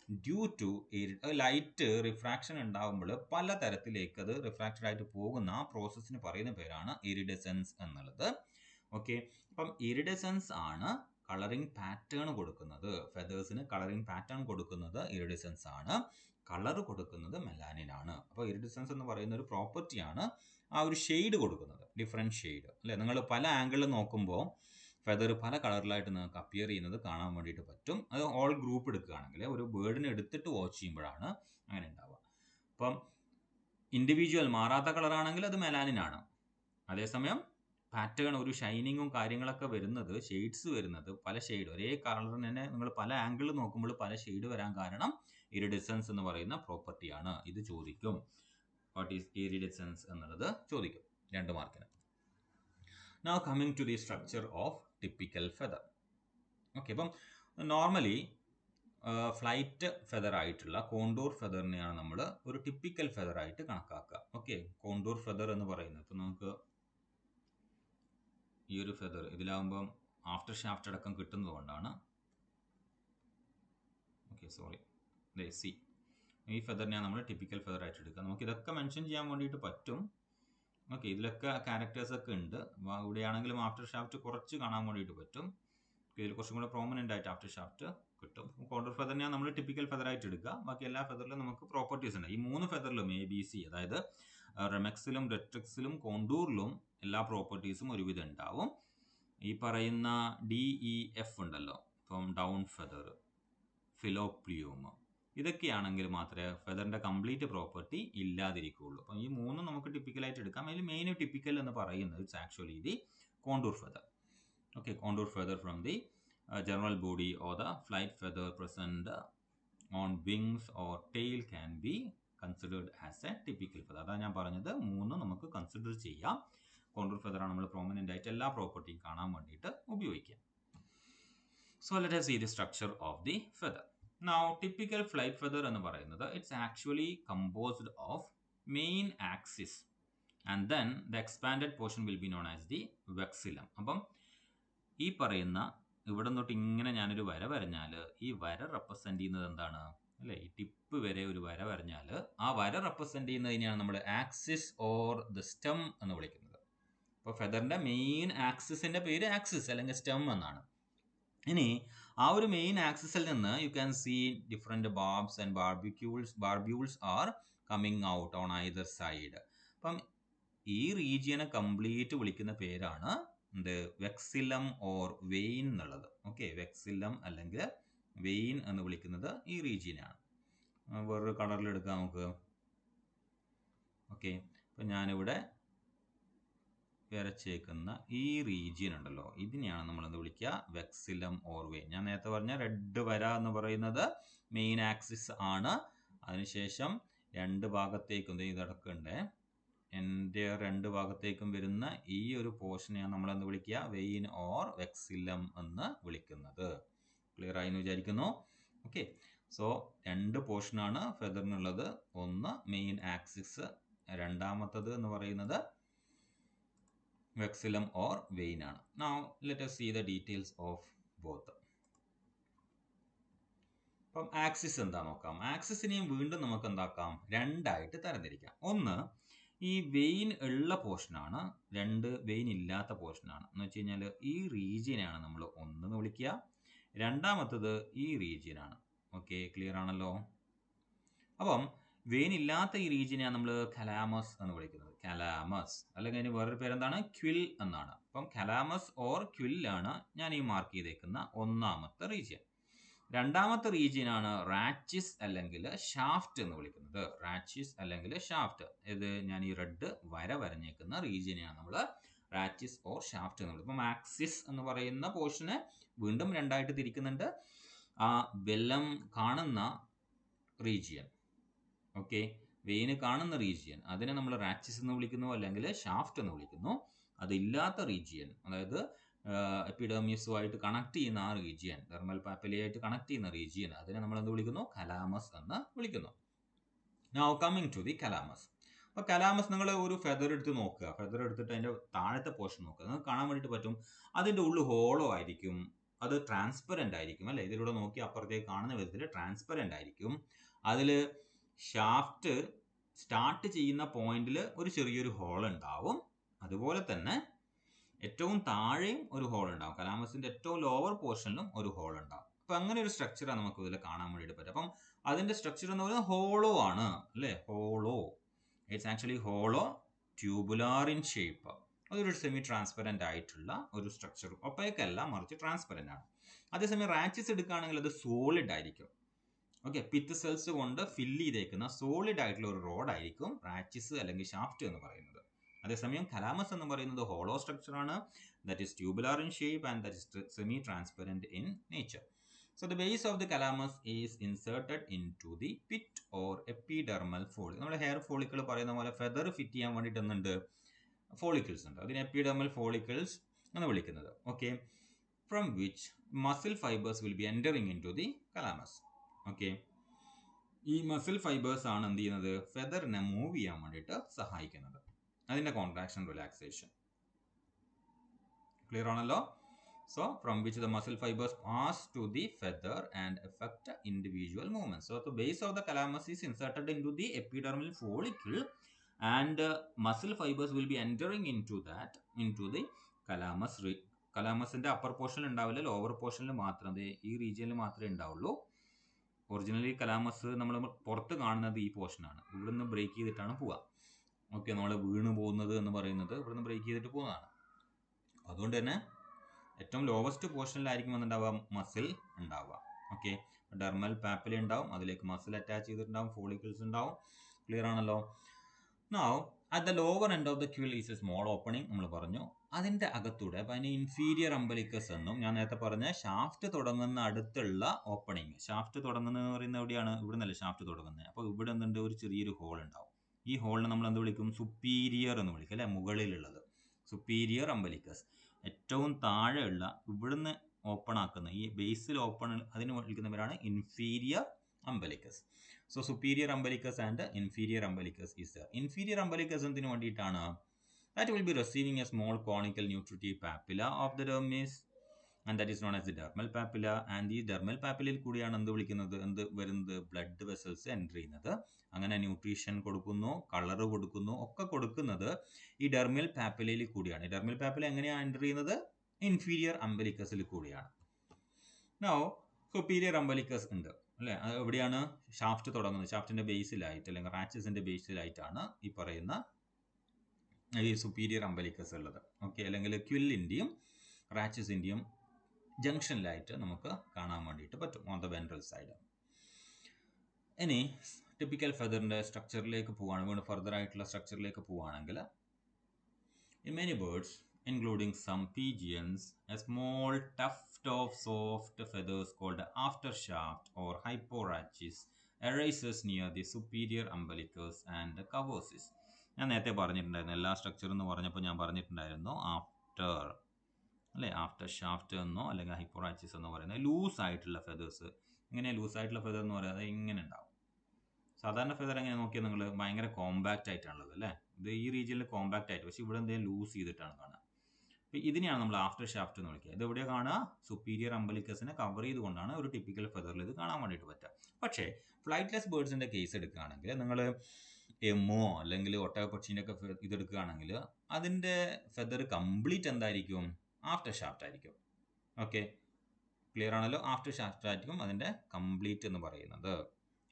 due to light refraction ഉണ്ടാകുമ്പോൾ പല തരത്തിലേക്ക് അത് റിഫ്രാക്റ്റഡ് ആയിട്ട് പോകുന്ന ആ പ്രോസസ്സിന് പറയുന്ന പേരാണ് ഇറിഡിസെൻസ് എന്നുള്ളത്. ഓക്കെ, അപ്പം ഇറിഡിസെൻസ് ആണ് കളറിങ് പാറ്റേൺ കൊടുക്കുന്നത്. ഫെതേഴ്സിന് കളറിങ് പാറ്റേൺ കൊടുക്കുന്നത് ഇറിഡിസെൻസ് ആണ്, കളർ കൊടുക്കുന്നത് മെലാനിൻ ആണ്. അപ്പോൾ ഇറിഡിസെൻസ് എന്ന് പറയുന്ന ഒരു പ്രോപ്പർട്ടിയാണ് ആ ഒരു ഷെയ്ഡ് കൊടുക്കുന്നത്, ഡിഫറെൻറ്റ് ഷെയ്ഡ് അല്ലേ. നിങ്ങൾ പല ആംഗിളിൽ നോക്കുമ്പോൾ ഫെദർ പല കളറിലായിട്ട് നിങ്ങൾക്ക് അപ്പിയർ ചെയ്യുന്നത് കാണാൻ വേണ്ടിയിട്ട് പറ്റും. അത് ഓൾ ഗ്രൂപ്പ് എടുക്കുകയാണെങ്കിൽ, ഒരു ബേർഡിനെ എടുത്തിട്ട് വാച്ച് ചെയ്യുമ്പോഴാണ് അങ്ങനെ ഉണ്ടാവുക. അപ്പം ഇൻഡിവിജ്വൽ മാറാത്ത കളറാണെങ്കിൽ അത് മെലാനിൻ ആണ്. അതേസമയം പാറ്റേൺ ഒരു ഷൈനിങ്ങും കാര്യങ്ങളൊക്കെ വരുന്നത്, ഷെയ്ഡ്സ് വരുന്നത് പല ഷെയ്ഡ്, ഒരേ കളറിന് തന്നെ നിങ്ങൾ പല ആംഗിളിൽ നോക്കുമ്പോൾ പല ഷെയ്ഡ് വരാൻ കാരണം ഇറിഡിസെൻസ് എന്ന് പറയുന്ന പ്രോപ്പർട്ടിയാണ്. ഇത് ചോദിക്കും, വാട്ട് ഈസ് ഇറിഡിസെൻസ് എന്നുള്ളത് ചോദിക്കും 2 മാർക്കിന്. Now coming to the structure of typical feather. Okay, അപ്പം നോർമലി ഫ്ലൈറ്റ് ഫെദർ ആയിട്ടുള്ള കോണ്ടൂർ ഫെദറിനെയാണ് നമ്മൾ ഒരു ടിപ്പിക്കൽ ഫെദർ ആയിട്ട് കണക്കാക്കുക. ഓക്കെ, കോണ്ടൂർ ഫെദർ എന്ന് പറയുന്നത്, ഇപ്പം നമുക്ക് ഈ ഒരു ഫെദർ ഇതിലാകുമ്പം ആഫ്റ്റർ ഷാഫ്റ്റ് അടക്കം കിട്ടുന്നത് കൊണ്ടാണ്. ഓക്കെ, സോറി, സി, ഈ ഫെദറിനെയാണ് നമ്മൾ ടിപ്പിക്കൽ ഫെദർ ആയിട്ട് എടുക്കുക. നമുക്ക് ഇതൊക്കെ മെൻഷൻ ചെയ്യാൻ വേണ്ടിയിട്ട് പറ്റും. ഓക്കെ, ഇതിലൊക്കെ ക്യാരക്ടേഴ്സൊക്കെ ഉണ്ട്. ഇവിടെയാണെങ്കിലും ആഫ്റ്റർ ഷാഫ്റ്റ് കുറച്ച് കാണാൻ വേണ്ടിയിട്ട് പറ്റും. ഇതിൽ കുറച്ചും കൂടെ പ്രോമിനൻ്റ് ആയിട്ട് ആഫ്റ്റർ ഷാഫ്റ്റ് കിട്ടും. കോണ്ടൂർ ഫെദറിനെയാണ് നമ്മൾ ടിപ്പിക്കൽ ഫെദർ ആയിട്ട് എടുക്കുക. ബാക്കി എല്ലാ ഫെദറിലും നമുക്ക് പ്രോപ്പർട്ടീസ് ഉണ്ട്. ഈ 3 ഫെദറിലും ABC, അതായത് റെമെക്സിലും റെട്രിക്സിലും കോണ്ടൂറിലും എല്ലാ പ്രോപ്പർട്ടീസും ഒരുവിധം ഉണ്ടാവും. ഈ പറയുന്ന DEF ഉണ്ടല്ലോ, ഇപ്പം ഡൗൺ ഫെദർ, ഫിലോപ്ലിയൂം, ഇതൊക്കെയാണെങ്കിൽ മാത്രമേ ഫെദറിൻ്റെ കംപ്ലീറ്റ് പ്രോപ്പർട്ടി ഇല്ലാതിരിക്കുകയുള്ളൂ. അപ്പം ഈ മൂന്നും നമുക്ക് ടിപ്പിക്കലായിട്ട് എടുക്കാം. അതിൽ മെയിൻ ടിപ്പിക്കൽ എന്ന് പറയുന്നത് it's actually the contour feather. Okay, contour feather from the general body or the flight feather present on wings or tail can be considered as a typical feather. അതാണ് ഞാൻ പറഞ്ഞത്, മൂന്ന് നമുക്ക് കൺസിഡർ ചെയ്യാം. Contour feather ആണ് നമ്മൾ prominent ആയിട്ട് എല്ലാ പ്രോപ്പർട്ടിയും കാണാൻ വേണ്ടിയിട്ട് ഉപയോഗിക്കാം. So let us see the structure of the feather. Now typical flight feather എന്ന് പറയുന്നത് it's actually composed of main axis and then the expanded portion will be known as the vexillum. അപ്പം ഈ പറയുന്ന ഇവിടെ തൊട്ട് ഇങ്ങനെ ഞാനൊരു വര വരഞ്ഞാൽ ഈ വര റെപ്രസെൻ്റ് ചെയ്യുന്നത് എന്താണ് അല്ലേ? ഈ ടിപ്പ് വരെ ഒരു വര വരഞ്ഞാൽ ആ വര റെപ്രസെൻ്റ് ചെയ്യുന്നതിനെയാണ് നമ്മൾ ആക്സിസ് ഓർ ദ സ്റ്റെം എന്ന് വിളിക്കുന്നത്. അപ്പോൾ ഫെദറിൻ്റെ മെയിൻ ആക്സിസിൻ്റെ പേര് ആക്സിസ് അല്ലെങ്കിൽ സ്റ്റെം എന്നാണ്. ഇനി ആ ഒരു മെയിൻ ആക്സിസിൽ നിന്ന് you can see different barbs and barbules are coming out on either side. അപ്പം ഈ റീജിയനെ കംപ്ലീറ്റ് വിളിക്കുന്ന പേരാണ് വെക്സിലം ഓർ വെയിൻ എന്നുള്ളത്. ഓക്കെ, വെക്സിലം അല്ലെങ്കിൽ വെയിൻ എന്ന് വിളിക്കുന്നത് ഈ റീജിയനാണ്. വേറൊരു കളറിൽ എടുക്കാം നമുക്ക്. ഓക്കെ, അപ്പം ഞാനിവിടെ വരച്ചേക്കുന്ന ഈ റീജിയൻ ഉണ്ടല്ലോ, ഇതിനെയാണ് നമ്മളെന്ത് വിളിക്കുക? വെക്സിലം ഓർ വെയിൻ. ഞാൻ നേരത്തെ പറഞ്ഞ റെഡ് വര എന്ന് പറയുന്നത് മെയിൻ ആക്സിസ് ആണ്. അതിനുശേഷം രണ്ട് ഭാഗത്തേക്കും ഇതടക്കണ്ടേ, എൻ്റെ രണ്ട് ഭാഗത്തേക്കും വരുന്ന ഈ ഒരു പോർഷനെയാണ് നമ്മളെന്ത് വിളിക്കുക? വെയിൻ ഓർ വെക്സിലം എന്ന് വിളിക്കുന്നത്. ക്ലിയർ ആയി എന്ന് വിചാരിക്കുന്നു. ഓക്കെ, സോ രണ്ട് പോർഷനാണ് ഫെദറിനുള്ളത്. ഒന്ന് മെയിൻ ആക്സിസ്, രണ്ടാമത്തത് എന്ന് പറയുന്നത് വെക്സിലം ഓർ വെയിൻ ആണ്. Now let us see the details of both. അപ്പം ആക്സിസ് എന്താ നോക്കാം. ആക്സിസിനെയും വീണ്ടും നമുക്ക് എന്താക്കാം? രണ്ടായിട്ട് തരംതിരിക്കാം. ഒന്ന് ഈ വെയിൻ ഉള്ള പോർഷനാണ്, രണ്ട് വെയിൻ ഇല്ലാത്ത പോർഷനാണ്. എന്ന് വെച്ച് കഴിഞ്ഞാൽ ഈ റീജിയനാണ് നമ്മൾ ഒന്നെന്ന് വിളിക്കുക, രണ്ടാമത്തത് ഈ റീജിയനാണ്. ഓക്കെ, ക്ലിയർ ആണല്ലോ. അപ്പം വെയിൻ ഇല്ലാത്ത ഈ റീജിയനെയാണ് നമ്മൾ കലാമസ് എന്ന് വിളിക്കുന്നത്. കലാമസ് അല്ലെങ്കിൽ അതിന് വേറൊരു പേരെന്താണ്? ക്വിൽ എന്നാണ്. അപ്പം കലാമസ് ഓർ ക്വില്ലാണ് ഞാൻ ഈ മാർക്ക് ചെയ്തേക്കുന്ന ഒന്നാമത്തെ റീജിയൻ. രണ്ടാമത്തെ റീജിയനാണ് റാച്ചിസ് അല്ലെങ്കിൽ ഷാഫ്റ്റ് എന്ന് വിളിക്കുന്നത്. റാച്ചിസ് അല്ലെങ്കിൽ ഷാഫ്റ്റ്, ഇത് ഞാൻ ഈ റെഡ് വര വരഞ്ഞേക്കുന്ന റീജിയനെയാണ് നമ്മൾ റാച്ചിസ് ഓർ ഷാഫ്റ്റ് എന്ന് വിളിക്കുന്നത്. അപ്പം ആക്സിസ് എന്ന് പറയുന്ന പോർഷനെ വീണ്ടും രണ്ടായിട്ട് തിരിക്കുന്നുണ്ട്. ആ വെല്ലം കാണുന്ന റീജിയൻ, ഓക്കെ, വെയിന് കാണുന്ന റീജിയൻ, അതിനെ നമ്മൾ റാച്ചിസ് എന്ന് വിളിക്കുന്നു അല്ലെങ്കിൽ ഷാഫ്റ്റ് എന്ന് വിളിക്കുന്നു. അതില്ലാത്ത റീജിയൻ, അതായത് എപ്പിഡെർമിസുമായിട്ട് കണക്ട് ചെയ്യുന്ന ആ റീജിയൻ, തെർമൽ പാപ്പിലയായിട്ട് കണക്ട് ചെയ്യുന്ന റീജിയൻ, അതിനെ നമ്മൾ എന്ത് വിളിക്കുന്നു? കലാമസ് എന്ന് വിളിക്കുന്നു. Now coming to the calamus. അപ്പോൾ കലാമസ് നിങ്ങൾ ഒരു ഫെദർ എടുത്ത് നോക്കുക. ഫെദർ എടുത്തിട്ട് അതിൻ്റെ താഴത്തെ പോർഷൻ നോക്കുക. നിങ്ങൾക്ക് കാണാൻ വേണ്ടിയിട്ട് പറ്റും അതിൻ്റെ ഉള്ളിൽ ഹോളോ ആയിരിക്കും, അത് ട്രാൻസ്പെറൻ്റ് ആയിരിക്കും അല്ലേ? ഇതിലൂടെ നോക്കി അപ്പുറത്തേക്ക് കാണുന്ന വിധത്തിൽ ട്രാൻസ്പെറൻ്റ് ആയിരിക്കും. അതിൽ ഷാഫ്റ്റ് സ്റ്റാർട്ട് ചെയ്യുന്ന പോയിന്റിൽ ഒരു ചെറിയൊരു ഹോൾ ഉണ്ടാവും. അതുപോലെ തന്നെ ഏറ്റവും താഴെയും ഒരു ഹോൾ ഉണ്ടാവും. കലാമസിന്റെ ഏറ്റവും ലോവർ പോർഷനിലും ഒരു ഹോൾ ഉണ്ടാവും. അപ്പം അങ്ങനെ ഒരു സ്ട്രക്ചറാണ് നമുക്ക് ഇതിൽ കാണാൻ വേണ്ടിയിട്ട് പറ്റും. അപ്പം അതിന്റെ സ്ട്രക്ചർ എന്ന് പറയുന്നത് ഹോളോ ആണ് അല്ലേ? Hollow, it's actually hollow tubular in shape. അതൊരു സെമി ട്രാൻസ്പെറൻ്റ് ആയിട്ടുള്ള ഒരു സ്ട്രക്ചർ. ഒപ്പേക്കല്ല, മറിച്ച് ട്രാൻസ്പെറൻ്റ് ആണ്. അതേസമയം റാച്ചിസ് എടുക്കുകയാണെങ്കിൽ അത് സോളിഡ് ആയിരിക്കും. ഓക്കെ, പിത്ത് സെൽസ് കൊണ്ട് ഫില്ല് ചെയ്തേക്കുന്ന സോളിഡ് ആയിട്ടുള്ള ഒരു റോഡ് ആയിരിക്കും റാച്ചിസ് അല്ലെങ്കിൽ ഷാഫ്റ്റ് എന്ന് പറയുന്നത്. അതേസമയം കലാമസ് എന്ന് പറയുന്നത് ഹോളോ സ്ട്രക്ചർ ആണ്, that is tubular in shape and that is semi transparent in nature. So the base of the calamus is inserted into the pit or epidermal follicle. നമ്മുടെ hair follicle പറയുന്ന പോലെ feather fit ചെയ്യാൻ വേണ്ടിയിട്ട് എന്തുണ്ട്? Follicles ഉണ്ട്. അതിന് epidermal follicles എന്ന് വിളിക്കുന്നത്. Okay, from which muscle fibres will be entering into the calamus. Okay, ഈ മസിൽ ഫൈബേഴ്സ് ആണ് എന്ത് ചെയ്യുന്നത്? ഫെദറിനെ മൂവ് ചെയ്യാൻ വേണ്ടിയിട്ട് സഹായിക്കുന്നത്. അതിൻ്റെ കോൺട്രാക്ഷൻ, റിലാക്സേഷൻ. ക്ലിയർ ആണല്ലോ? So from which the muscle fibres pass to the feather and effect individual movements. So the base of the calamus is inserted into the epidermal follicle and muscle fibres will be entering into the calamus. കലാമസിന്റെ upper പോർഷനിൽ ഉണ്ടാവില്ല, lower പോർഷനിൽ മാത്രമേ, ഈ റീജിയനിൽ മാത്രമേ ഉണ്ടാവുള്ളൂ. Originally calamus നമ്മൾ പുറത്ത് കാണുന്നത് ഈ പോർഷനാണ്. ഇവിടുന്ന് ബ്രേക്ക് ചെയ്തിട്ടാണ് പോവുക. ഓക്കെ, നമ്മൾ വീണ് പോകുന്നത് എന്ന് പറയുന്നത് ഇവിടുന്ന് ബ്രേക്ക് ചെയ്തിട്ട് പോകുന്നതാണ്. അതുകൊണ്ട് തന്നെ ഏറ്റവും ലോവസ്റ്റ് പോർഷനിലായിരിക്കും എന്തുണ്ടാവുക? മസിൽ ഉണ്ടാവുക. ഓക്കെ, ഡെർമൽ പാപ്പില ഉണ്ടാവും, അതിലേക്ക് മസിൽ അറ്റാച്ച് ചെയ്തിട്ടുണ്ടാവും, ഫോളിക്കിൾസ് ഉണ്ടാവും. ക്ലിയർ ആണല്ലോ? Now at the lower end of the quail is A small opening നമ്മൾ പറഞ്ഞു. അതിൻ്റെ അകത്തൂടെ അപ്പം അതിന് ഇൻഫീരിയർ അംബലിക്കസ് എന്നും ഞാൻ നേരത്തെ പറഞ്ഞ ഷാഫ്റ്റ് തുടങ്ങുന്ന അടുത്തുള്ള ഓപ്പണിംഗ്. ഷാഫ്റ്റ് തുടങ്ങുന്നതെന്ന് പറയുന്നത് എവിടെയാണ്? ഇവിടെ നിന്നല്ലേ ഷാഫ്റ്റ് തുടങ്ങുന്നത്. അപ്പോൾ ഇവിടെ എന്തുണ്ട്? ഒരു ചെറിയൊരു ഹോൾ ഉണ്ടാവും. ഈ ഹോളിനെ നമ്മൾ എന്ത് വിളിക്കും? സുപ്പീരിയർ എന്ന് വിളിക്കും അല്ലേ? മുകളിലുള്ളത് സുപ്പീരിയർ അംബലിക്കസ്. ഏറ്റവും താഴെയുള്ള ഇവിടുന്ന് ഓപ്പൺ ആക്കുന്ന ഈ ബേസിൽ ഓപ്പൺ അതിന് വിളിക്കുന്ന പേരാണ് inferior umbilicus. So superior umbilicus and inferior umbilicus is there. Inferior umbilicus എന്തിനു വേണ്ടിയിട്ടാണ്? That will be receiving a small conical nutritive papilla of the dermis and that is known as the dermal papilla. And ഈ dermal papilla കൂടിയാണ് എന്ത് വിളിക്കുന്നത്? എന്ത് വരുന്നത്? Blood vessels enter ചെയ്യുന്നത്. അങ്ങനെ ന്യൂട്രീഷൻ കൊടുക്കുന്നു, കളർ കൊടുക്കുന്നു, ഒക്കെ കൊടുക്കുന്നത് ഈ ഡെർമൽ പാപ്പിലയിൽ കൂടിയാണ്. ഡെർമൽ പാപ്പില എങ്ങനെയാണ് എൻ്റർ ചെയ്യുന്നത്? ഇൻഫീരിയർ അംബലിക്കസിൽ കൂടിയാണ്. നൗ സുപ്പീരിയർ അംബലിക്കസ് ഉണ്ട് അല്ലേ? അത് എവിടെയാണ്? ഷാഫ്റ്റ് തുടങ്ങുന്നത്. ഷാഫ്റ്റിൻ്റെ ബേസിലായിട്ട് അല്ലെങ്കിൽ റാച്ചസിൻ്റെ ബേസിലായിട്ടാണ് ഈ പറയുന്ന ഈ സുപ്പീരിയർ അംബലിക്കസ് ഉള്ളത്. ഓക്കെ, അല്ലെങ്കിൽ ക്വില്ലിൻ്റെയും റാച്ചസിൻ്റെയും ജംഗ്ഷനിലായിട്ട് നമുക്ക് കാണാൻ വേണ്ടിയിട്ട് പറ്റും ഓൺ ദ വെൻട്രൽ സൈഡ്. ഇനി ടിപ്പിക്കൽ ഫെദറിൻ്റെ സ്ട്രക്ചറിലേക്ക് പോവുകയാണ്, വീണ്ടും ഫർദർ ആയിട്ടുള്ള സ്ട്രക്ചറിലേക്ക് പോവുകയാണെങ്കിൽ in many birds including some pigeons a small tuft of soft feathers called aftershaft or hyporachis arises near the superior umbilicus and covers it. ഞാൻ നേരത്തെ പറഞ്ഞിട്ടുണ്ടായിരുന്നു, എല്ലാ സ്ട്രക്ചർ എന്ന് പറഞ്ഞപ്പോൾ ഞാൻ പറഞ്ഞിട്ടുണ്ടായിരുന്നു ആഫ്റ്റർ അല്ലേ, ആഫ്റ്റർ ഷാഫ്റ്റ് എന്നോ അല്ലെങ്കിൽ ഹൈപ്പോറാച്ചിസ് എന്നോ പറയുന്നത് ലൂസ് ആയിട്ടുള്ള ഫെദേഴ്സ്. ഇങ്ങനെ ലൂസ് ആയിട്ടുള്ള ഫെദർ എന്ന് പറയുന്നത് ഇങ്ങനെ ഉണ്ടാവും. സാധാരണ ഫെദർ എങ്ങനെ നോക്കിയാൽ നിങ്ങൾ ഭയങ്കര കോമ്പാക്റ്റ് ആയിട്ടാണുള്ളത് അല്ലേ? ഇത് ഈ റീജിയനിൽ കോമ്പാക്റ്റ് ആയിട്ട്, പക്ഷേ ഇവിടെ എന്തെങ്കിലും ലൂസ് ചെയ്തിട്ടാണ് കാണുക. അപ്പോൾ ഇതിനെയാണ് നമ്മൾ ആഫ്റ്റർ ഷാഫ്റ്റ് എന്ന് വിളിക്കുക. ഇത് എവിടെയാണ് കാണുക? സുപ്പീരിയർ അംബലിക്കസിനെ കവർ ചെയ്തുകൊണ്ടാണ് ഒരു ടിപ്പിക്കൽ ഫെദറിൽ ഇത് കാണാൻ വേണ്ടിയിട്ട് പറ്റുക. പക്ഷേ ഫ്ലൈറ്റ്ലെസ് ബേർഡ്സിൻ്റെ കേസ് എടുക്കുകയാണെങ്കിൽ നിങ്ങൾ എമ്മോ അല്ലെങ്കിൽ ഒട്ടകപ്പക്ഷീൻ്റെ ഒക്കെ ഇതെടുക്കുകയാണെങ്കിൽ അതിൻ്റെ ഫെദർ കംപ്ലീറ്റ് എന്തായിരിക്കും? ആഫ്റ്റർ ഷാഫ്റ്റ് ആയിരിക്കും. ഓക്കെ, ക്ലിയർ ആണല്ലോ? ആഫ്റ്റർ ഷാഫ്റ്റ് ആയിരിക്കും അതിൻ്റെ കംപ്ലീറ്റ് എന്ന് പറയുന്നത്.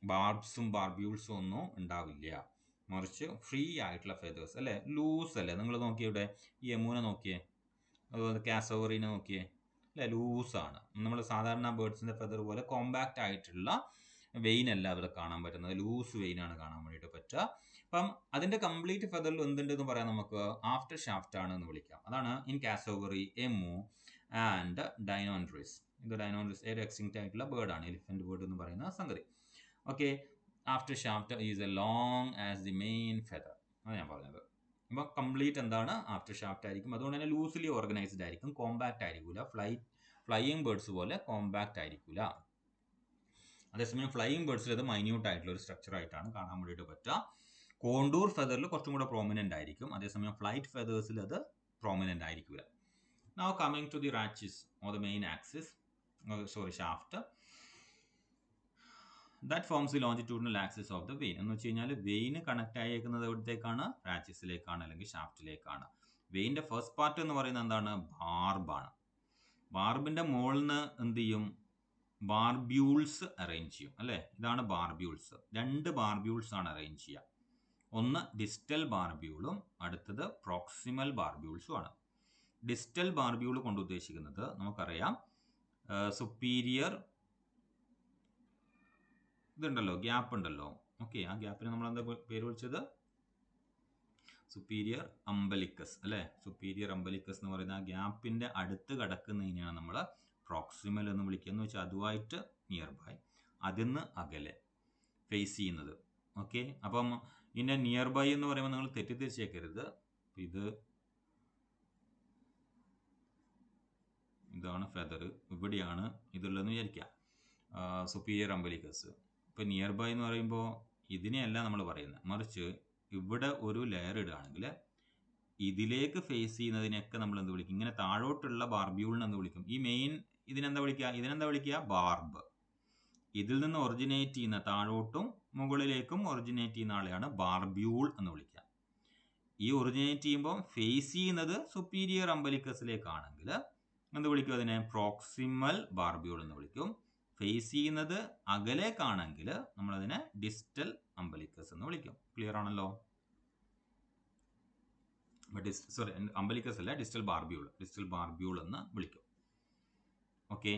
ബാർബ്സും ബാർബ്യൂൾസും ഒന്നും ഉണ്ടാവില്ല, മറിച്ച് ഫ്രീ ആയിട്ടുള്ള ഫെദേഴ്സ് അല്ലേ? ലൂസ് അല്ലേ? നിങ്ങൾ നോക്കിയേ, ഇവിടെ ഈ എമൂനെ നോക്കിയേ, അതുപോലെ കാസോവറിനെ നോക്കിയേ അല്ലേ? ലൂസാണ്. നമ്മൾ സാധാരണ ബേർഡ്സിൻ്റെ ഫെദർ പോലെ കോമ്പാക്റ്റ് ആയിട്ടുള്ള വെയിൻ അല്ല അവിടെ കാണാൻ പറ്റുന്നത്, ലൂസ് വെയിനാണ് കാണാൻ വേണ്ടിയിട്ട് പറ്റുക. അപ്പം അതിൻ്റെ കംപ്ലീറ്റ് ഫെദറിൽ എന്തുണ്ടെന്ന് പറയാം നമുക്ക്? ആഫ്റ്റർ ഷാഫ്റ്റ് ആണ് എന്ന് വിളിക്കാം. അതാണ് ഇൻ കാസോവറി, എമു ആൻഡ് ഡൈനോൺഡ്രിസ്. ഇത് ഡൈനോൺഡ്രിസ് ഒരു എക്സ്റ്റിങ്ക്റ്റ് ആയിട്ടുള്ള ബേർഡാണ്, എലിഫൻറ്റ് ബേർഡ് എന്ന് പറയുന്ന സംഗതി. Okay, after shaft is A long as the main feather. അത് ഞാൻ പറഞ്ഞത്. അപ്പോൾ കംപ്ലീറ്റ് എന്താണ്? ആഫ്റ്റർ ഷാഫ്റ്റ് ആയിരിക്കും. അതുകൊണ്ട് തന്നെ ലൂസ്ലി ഓർഗനൈസ്ഡ് ആയിരിക്കും, കോമ്പാക്റ്റ് ആയിരിക്കില്ല. ഫ്ലൈയിങ് ബേർഡ്സ് പോലെ കോമ്പാക്റ്റ് ആയിരിക്കില്ല. അതേസമയം ഫ്ലൈയിങ് ബേർഡ്സിൽ അത് മൈന്യൂട്ട് ആയിട്ടുള്ള ഒരു സ്ട്രക്ചർ ആയിട്ടാണ് കാണാൻ വേണ്ടിയിട്ട് പറ്റുക. കോണ്ടൂർ ഫെദറിൽ കുറച്ചും കൂടെ പ്രോമിനൻ്റ് ആയിരിക്കും, അതേസമയം ഫ്ലൈറ്റ് ഫെദേഴ്സിൽ അത് പ്രോമിനൻ്റ് ആയിരിക്കില്ല. Now coming to the rachis or the main axis, shaft that forms the longitudinal axis of the vane. എന്ന് വെച്ച് കഴിഞ്ഞാൽ വെയിന് കണക്ട് ആയിരിക്കുന്നത് എവിടത്തേക്കാണ്? റാച്ചിസിലേക്കാണ് അല്ലെങ്കിൽ ഷാഫ്റ്റിലേക്കാണ്. വെയിൻ്റെ ഫസ്റ്റ് പാർട്ട് എന്ന് പറയുന്നത് എന്താണ്? ബാർബാണ്. ബാർബിൻ്റെ മുകളിൽ നിന്ന് എന്ത് ചെയ്യും? ബാർബ്യൂൾസ് അറേഞ്ച് ചെയ്യും അല്ലേ? ഇതാണ് ബാർബ്യൂൾസ്. 2 ബാർബ്യൂൾസ് ആണ് അറേഞ്ച് ചെയ്യുക. ഒന്ന് ഡിസ്റ്റൽ ബാർബ്യൂളും അടുത്തത് പ്രോക്സിമൽ ബാർബ്യൂൾസും ആണ്. ഡിസ്റ്റൽ ബാർബ്യൂൾ കൊണ്ട് ഉദ്ദേശിക്കുന്നത് നമുക്കറിയാം, സുപ്പീരിയർ ഇതുണ്ടല്ലോ, ഗ്യാപ്പ് ഉണ്ടല്ലോ. ഓക്കെ, ആ ഗ്യാപ്പിന് നമ്മൾ എന്താ പേര് വിളിച്ചത്? സുപ്പീരിയർ അംബലിക്കസ് അല്ലേ? സുപ്പീരിയർ അംബലിക്കസ് എന്ന് പറയുന്ന ആ ഗ്യാപ്പിൻ്റെ അടുത്ത് കിടക്കുന്നതിനെയാണ് നമ്മൾ പ്രോക്സിമൽ എന്ന് വിളിക്കുക. എന്ന് വെച്ചാൽ അതുമായിട്ട് നിയർ ബൈ, അതിന്ന് അകലെ ഫേസ് ചെയ്യുന്നത്. ഓക്കെ, അപ്പം ഇതിൻ്റെ നിയർ ബൈ എന്ന് പറയുമ്പോൾ നിങ്ങൾ തെറ്റിദ്ധരിച്ചേക്കരുത്. ഇതാണ് ഫെദർ, ഇവിടെയാണ് ഇതുള്ളതെന്ന് വിചാരിക്കുക, സുപ്പീരിയർ അംബലിക്കസ്. ഇപ്പോൾ നിയർ ബൈ എന്ന് പറയുമ്പോൾ ഇതിനെയല്ല നമ്മൾ പറയുന്നത്, മറിച്ച് ഇവിടെ ഒരു ലെയർ ഇടുകയാണെങ്കിൽ ഇതിലേക്ക് ഫേസ് ചെയ്യുന്നതിനെയൊക്കെ നമ്മൾ എന്ത് വിളിക്കും? ഇങ്ങനെ താഴോട്ടുള്ള ബാർബ്യൂളിന് എന്ത് വിളിക്കും? ഈ മെയിൻ ഇതിനെന്താ വിളിക്കുക? ബാർബ്. ഇതിൽ നിന്ന് ഒറിജിനേറ്റ് ചെയ്യുന്ന, താഴോട്ടും മുകളിലേക്കും ഒറിജിനേറ്റ് ചെയ്യുന്ന ആളെയാണ് ബാർബ്യൂൾ എന്ന് വിളിക്കുക. ഈ ഒറിജിനേറ്റ് ചെയ്യുമ്പോൾ ഫേസ് ചെയ്യുന്നത് സുപ്പീരിയർ അംബലിക്കസിലേക്കാണെങ്കിൽ എന്ത് വിളിക്കും? അതിനെ പ്രോക്സിമൽ ബാർബ്യൂൾ എന്ന് വിളിക്കും. ഫേസ് ചെയ്യുന്നത് അകലേക്കാണെങ്കിൽ നമ്മളതിനെ ഡിസ്റ്റൽ അംബലിക്കസ് എന്ന് വിളിക്കും. ക്ലിയർ ആണല്ലോ? അംബലിക്കസ് അല്ല, ഡിസ്റ്റൽ ബാർബ്യൂൾ എന്ന് വിളിക്കും. ഓക്കെ,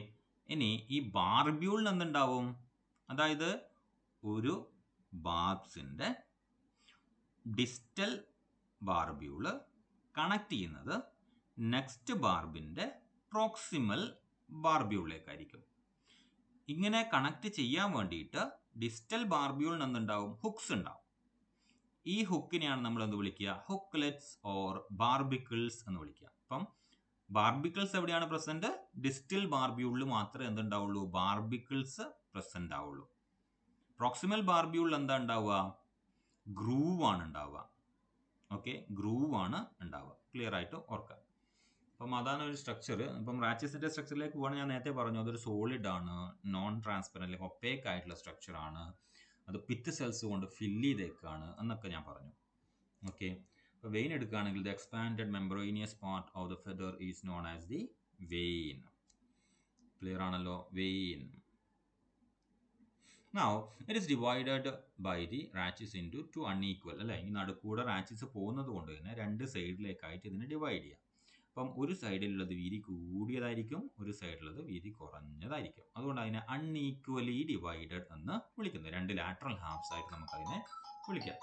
ഇനി ഈ ബാർബ്യൂളിന് എന്തുണ്ടാവും? അതായത് ഒരു ബാർബ്സിൻ്റെ ഡിസ്റ്റൽ ബാർബ്യൂള് കണക്ട് ചെയ്യുന്നത് നെക്സ്റ്റ് ബാർബിൻ്റെ പ്രോക്സിമൽ ബാർബ്യൂളിലേക്കായിരിക്കും. ഇങ്ങനെ കണക്ട് ചെയ്യാൻ വേണ്ടിയിട്ട് ഡിസ്റ്റൽ ബാർബ്യൂളിന് എന്തുണ്ടാവും? ഹുക്സ് ഉണ്ടാവും. ഈ ഹുക്കിനെയാണ് നമ്മൾ എന്ത് വിളിക്കുക? ഹുക്ക്ലെറ്റ്സ് ഓർ ബാർബിക്കിൾസ് എന്ന് വിളിക്കുക. അപ്പം ബാർബിക്കിൾസ് എവിടെയാണ് പ്രസന്റ്? ഡിസ്റ്റൽ ബാർബ്യൂളിൽ മാത്രമേ എന്തുണ്ടാവുള്ളൂ? ബാർബിക്കിൾസ് പ്രസന്റ് ആവുള്ളൂ. പ്രോക്സിമൽ ബാർബ്യൂളിൽ എന്താ ഉണ്ടാവുക? ഗ്രൂവ് ആണ് ഉണ്ടാവുക. ഓക്കെ, ഗ്രൂവ് ആണ് ഉണ്ടാവുക. ക്ലിയർ ആയിട്ട് ഓർക്കുക. അപ്പം അതാണ് ഒരു സ്ട്രക്ചർ. ഇപ്പം റാച്ചിസിന്റെ സ്ട്രക്ചറിലേക്ക് പോകണം. ഞാൻ നേരത്തെ പറഞ്ഞു അതൊരു സോളിഡ് ആണ്, നോൺ ട്രാൻസ്പെറന്റ്, ഒപ്പേക്ക് ആയിട്ടുള്ള സ്ട്രക്ചർ ആണ്. അത് പിത്ത് സെൽസ് കൊണ്ട് ഫില്ല് ചെയ്തേക്കാണ് എന്നൊക്കെ ഞാൻ പറഞ്ഞു. ഓക്കെ, അപ്പോൾ വെയിൻ എടുക്കുകയാണെങ്കിൽ the expanded membranous part of the feather is known as the vane. Clear ആണല്ലോ? Vane. Now it is divided by the rachis into two unequal, അല്ലേ? ഈ നടുക്കൂടെ റാച്ചിസ് പോകുന്നത് കൊണ്ട് തന്നെ രണ്ട് സൈഡിലേക്കായിട്ട് ഇതിനെ ഡിവൈഡ് ചെയ്യാം. അപ്പം ഒരു സൈഡിലുള്ളത് വീതി കൂടിയതായിരിക്കും, ഒരു സൈഡിലുള്ളത് വീതി കുറഞ്ഞതായിരിക്കും. അതുകൊണ്ട് അതിനെ അൺഈക്വലി ഡിവൈഡഡ് എന്ന് വിളിക്കുന്നു. രണ്ട് ലാറ്ററൽ ഹാഫ്സ് ആയിട്ട് നമുക്കതിനെ വിളിക്കാം.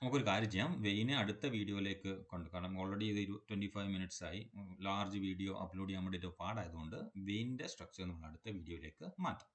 നമുക്കൊരു കാര്യം ചെയ്യാം, വെയിനെ അടുത്ത വീഡിയോയിലേക്ക് കാരണം ഓൾറെഡി ഇത് 25 minutes ആയി. ലാർജ് വീഡിയോ അപ്ലോഡ് ചെയ്യാൻ വേണ്ടിയിട്ട് പാടായതുകൊണ്ട് വെയിൻ്റെ സ്ട്രക്ചർ നമ്മൾ അടുത്ത വീഡിയോയിലേക്ക് മാറ്റാം.